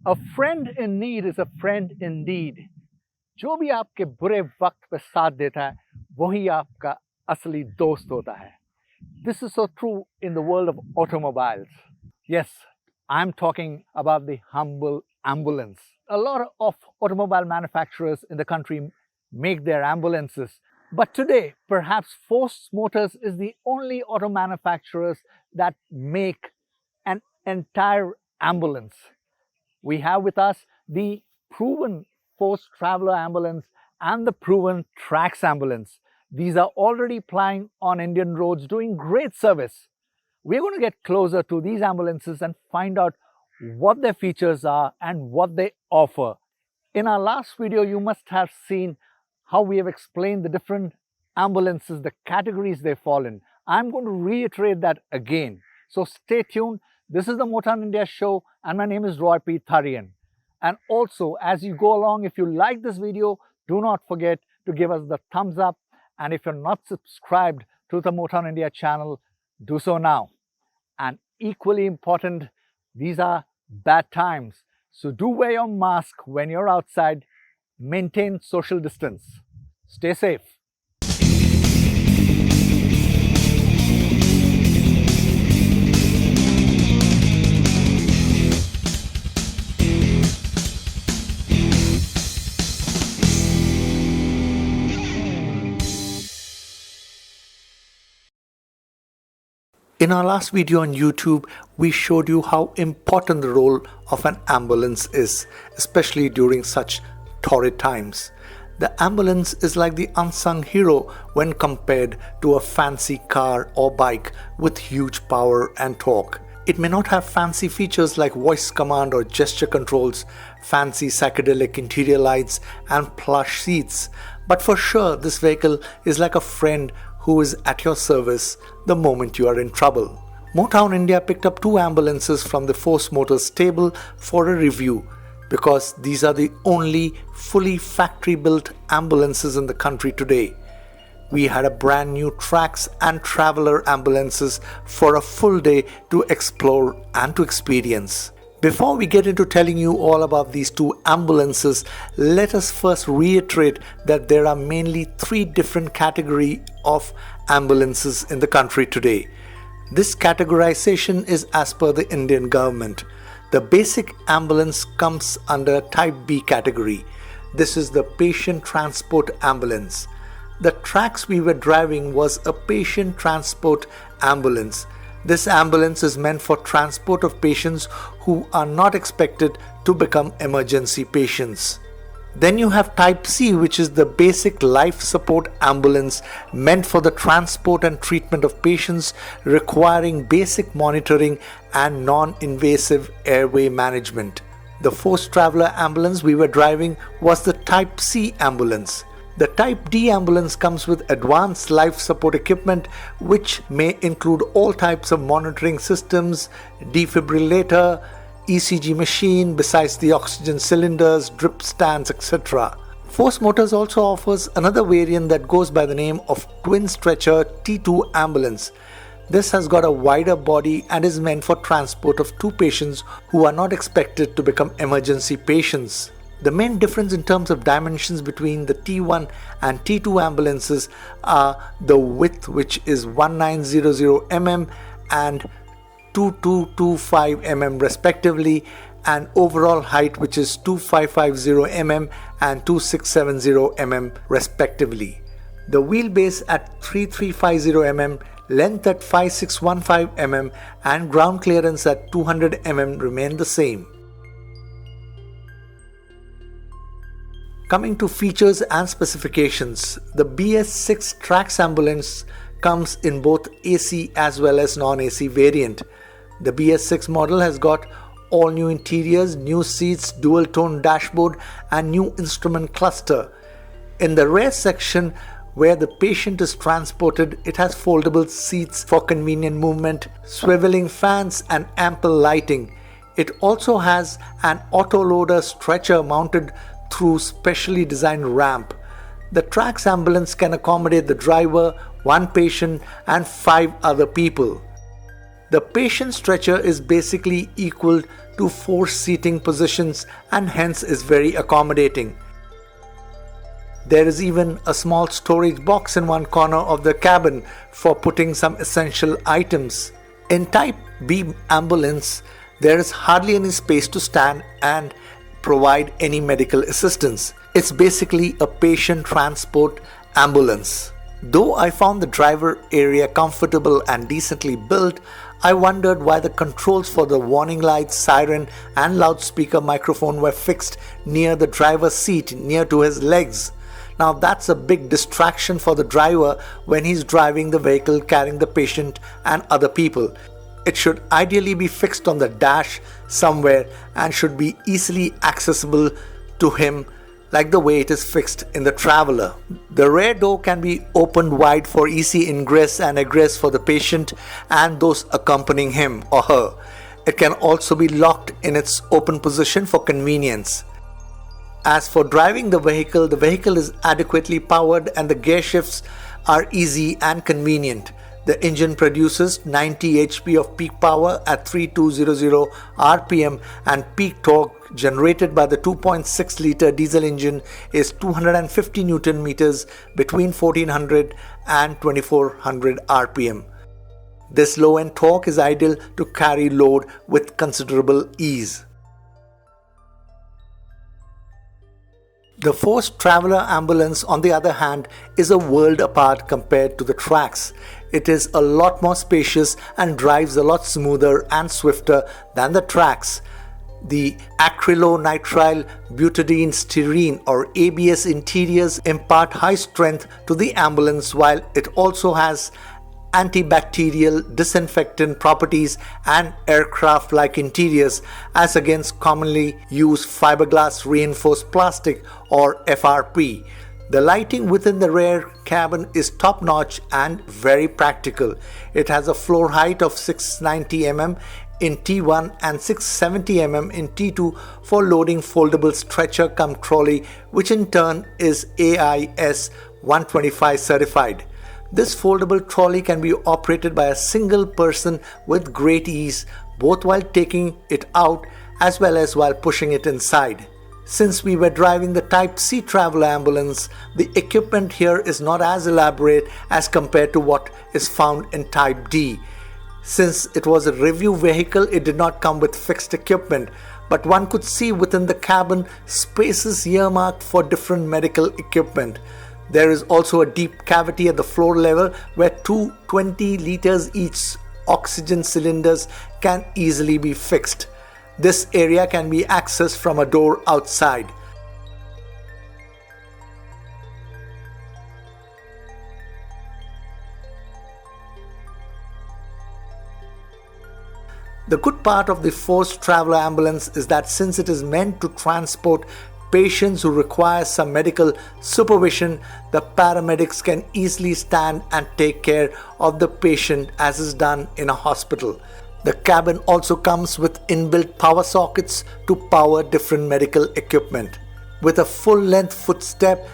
A friend in need is a friend indeed. जो भी आपके बुरे वक्त पे साथ देता है वही आपका असली दोस्त होता है. This is so true in the world of automobiles. Yes, I'm talking about the humble ambulance. A lot of automobile manufacturers in the country make their ambulances. But today, perhaps Force Motors is the only auto manufacturers that make an entire ambulance. We have with us the proven Force Traveler ambulance and the proven Trax ambulance. These are already plying on Indian roads, doing great service. We're going to get closer to these ambulances and find out what their features are and what they offer. In our last video, you must have seen how we have explained the different ambulances, the categories they fall in. I'm going to reiterate that again. So stay tuned. This is the Motown India show and my name is Roy P. Tharyan. And also, as you go along, if you like this video, do not forget to give us the thumbs up. And if you're not subscribed to the Motown India channel, do so now. And equally important, these are bad times. So do wear your mask when you're outside. Maintain social distance. Stay safe. In our last video on YouTube, we showed you how important the role of an ambulance is, especially during such torrid times. The ambulance is like the unsung hero when compared to a fancy car or bike with huge power and torque. It may not have fancy features like voice command or gesture controls, fancy psychedelic interior lights and plush seats, but for sure this vehicle is like a friend who is at your service the moment you are in trouble. Motown India picked up 2 ambulances from the Force Motors stable for a review because these are the only fully factory-built ambulances in the country today. We had a brand new Trax and Traveler ambulances for a full day to explore and to experience. Before we get into telling you all about these 2 ambulances, let us first reiterate that there are mainly 3 different categories of ambulances in the country today. This categorization is as per the Indian government. The basic ambulance comes under Type B category. This is the patient transport ambulance. The Trax we were driving was a patient transport ambulance. This ambulance is meant for transport of patients who are not expected to become emergency patients. Then you have Type C, which is the basic life support ambulance meant for the transport and treatment of patients requiring basic monitoring and non-invasive airway management. The Force Traveler ambulance we were driving was the Type C ambulance. The Type D ambulance comes with advanced life support equipment which may include all types of monitoring systems, defibrillator, ECG machine besides the oxygen cylinders, drip stands, etc. Force Motors also offers another variant that goes by the name of Twin Stretcher T2 ambulance. This has got a wider body and is meant for transport of 2 patients who are not expected to become emergency patients. The main difference in terms of dimensions between the T1 and T2 ambulances are the width, which is 1900 mm and 2225 mm respectively, and overall height, which is 2550 mm and 2670 mm respectively. The wheelbase at 3350 mm, length at 5615 mm and ground clearance at 200 mm remain the same. Coming to features and specifications, the BS6 Trax ambulance comes in both AC as well as non-AC variant. The BS6 model has got all new interiors, new seats, dual tone dashboard and new instrument cluster. In the rear section where the patient is transported, it has foldable seats for convenient movement, swiveling fans and ample lighting. It also has an auto-loader stretcher mounted through specially designed ramp. The Trax ambulance can accommodate the driver, 1 patient and 5 other people. The patient stretcher is basically equal to 4 seating positions and hence is very accommodating. There is even a small storage box in one corner of the cabin for putting some essential items. In Type B ambulance, there is hardly any space to stand and provide any medical assistance. It's basically a patient transport ambulance. Though I found the driver area comfortable and decently built, I wondered why the controls for the warning lights, siren and loudspeaker microphone were fixed near the driver's seat, near to his legs. Now that's a big distraction for the driver when he's driving the vehicle carrying the patient and other people. It should ideally be fixed on the dash somewhere and should be easily accessible to him like the way it is fixed in the Traveler. The rear door can be opened wide for easy ingress and egress for the patient and those accompanying him or her. It can also be locked in its open position for convenience. As for driving the vehicle is adequately powered and the gear shifts are easy and convenient. The engine produces 90 HP of peak power at 3200 RPM and peak torque generated by the 2.6-litre diesel engine is 250 Newton meters between 1400 and 2400 RPM. This low-end torque is ideal to carry load with considerable ease. The Force Traveler ambulance, on the other hand, is a world apart compared to the Trax. It is a lot more spacious and drives a lot smoother and swifter than the Trax. The acrylonitrile butadiene styrene or ABS interiors impart high strength to the ambulance, while it also has antibacterial, disinfectant properties and aircraft-like interiors as against commonly used fiberglass reinforced plastic or FRP. The lighting within the rear cabin is top-notch and very practical. It has a floor height of 690 mm in T1 and 670 mm in T2 for loading foldable stretcher cum trolley, which in turn is AIS 125 certified. This foldable trolley can be operated by a single person with great ease, both while taking it out as well as while pushing it inside. Since we were driving the Type C Traveler ambulance, the equipment here is not as elaborate as compared to what is found in Type D. Since it was a review vehicle, it did not come with fixed equipment, but one could see within the cabin spaces earmarked for different medical equipment. There is also a deep cavity at the floor level where two 20 liters each oxygen cylinders can easily be fixed. This area can be accessed from a door outside. The good part of the Force Traveler ambulance is that since it is meant to transport patients who require some medical supervision, the paramedics can easily stand and take care of the patient as is done in a hospital. The cabin also comes with inbuilt power sockets to power different medical equipment. With a full-length footstep,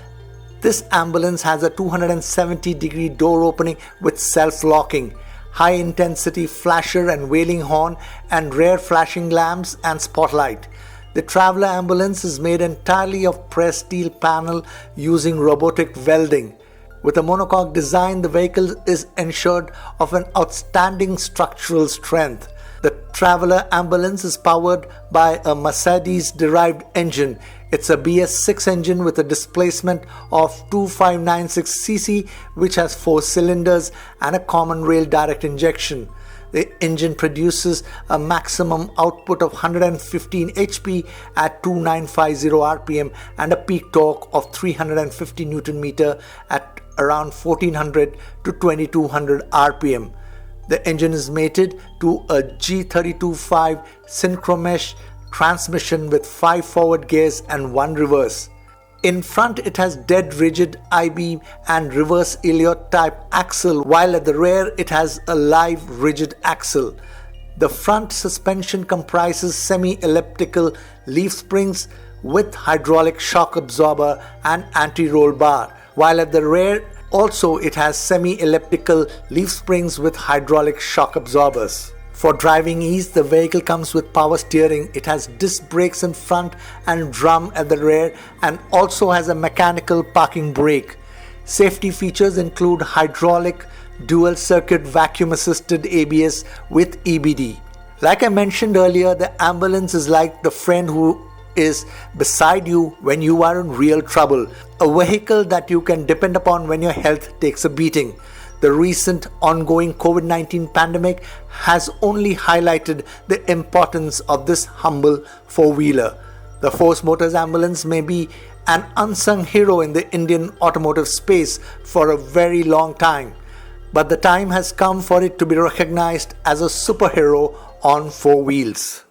this ambulance has a 270-degree door opening with self-locking, high-intensity flasher and wailing horn, and rear flashing lamps and spotlight. The Traveler ambulance is made entirely of pressed steel panel using robotic welding. With a monocoque design, the vehicle is ensured of an outstanding structural strength. The Traveler ambulance is powered by a Mercedes-derived engine. It's a BS6 engine with a displacement of 2596 cc, which has 4 cylinders and a common rail direct injection. The engine produces a maximum output of 115 HP at 2950 RPM and a peak torque of 350 Nm at around 1400 to 2200 RPM. The engine is mated to a G32.5 synchromesh transmission with 5 forward gears and 1 reverse. In front it has dead rigid I-beam and reverse Elliott type axle, while at the rear it has a live rigid axle. The front suspension comprises semi-elliptical leaf springs with hydraulic shock absorber and anti-roll bar, while at the rear also it has semi-elliptical leaf springs with hydraulic shock absorbers. For driving ease, the vehicle comes with power steering. It has disc brakes in front and drum at the rear, and also has a mechanical parking brake. Safety features include hydraulic, dual circuit vacuum assisted ABS with EBD. Like I mentioned earlier, the ambulance is like the friend who is beside you when you are in real trouble. A vehicle that you can depend upon when your health takes a beating. The recent ongoing COVID-19 pandemic has only highlighted the importance of this humble four-wheeler. The Force Motors ambulance may be an unsung hero in the Indian automotive space for a very long time, but the time has come for it to be recognized as a superhero on four wheels.